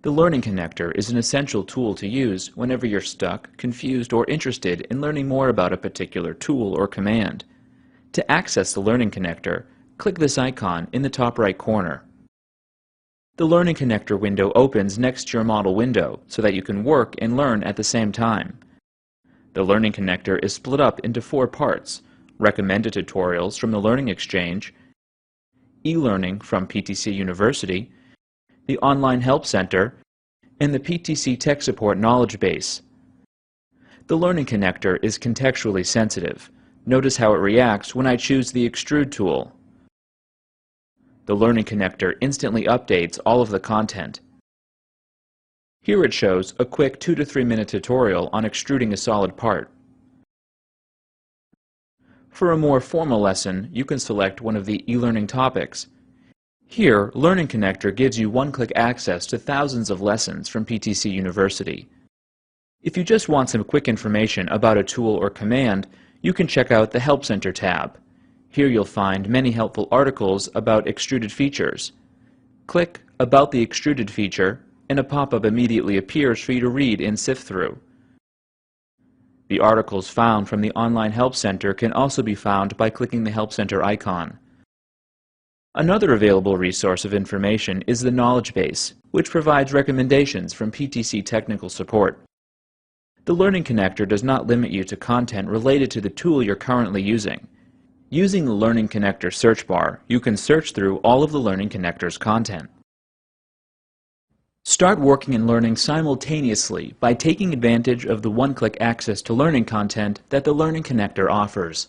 The Learning Connector is an essential tool to use whenever you're stuck, confused, or interested in learning more about a particular tool or command. To access the Learning Connector, click this icon in the top right corner. The Learning Connector window opens next to your model window so that you can work and learn at the same time. The Learning Connector is split up into 4 parts: recommended tutorials from the Learning Exchange, e-learning from PTC University, the Online Help Center, and the PTC Tech Support Knowledge Base. The Learning Connector is contextually sensitive. Notice how it reacts when I choose the Extrude tool. The Learning Connector instantly updates all of the content. Here it shows a quick 2 to 3 minute tutorial on extruding a solid part. For a more formal lesson, you can select one of the e-learning topics. Here, Learning Connector gives you one-click access to thousands of lessons from PTC University. If you just want some quick information about a tool or command, you can check out the Help Center tab. Here you'll find many helpful articles about extruded features. Click About the Extruded feature, and a pop-up immediately appears for you to read and sift through. The articles found from the Online Help Center can also be found by clicking the Help Center icon. Another available resource of information is the Knowledge Base, which provides recommendations from PTC Technical Support. The Learning Connector does not limit you to content related to the tool you're currently using. Using the Learning Connector search bar, you can search through all of the Learning Connector's content. Start working and learning simultaneously by taking advantage of the one-click access to learning content that the Learning Connector offers.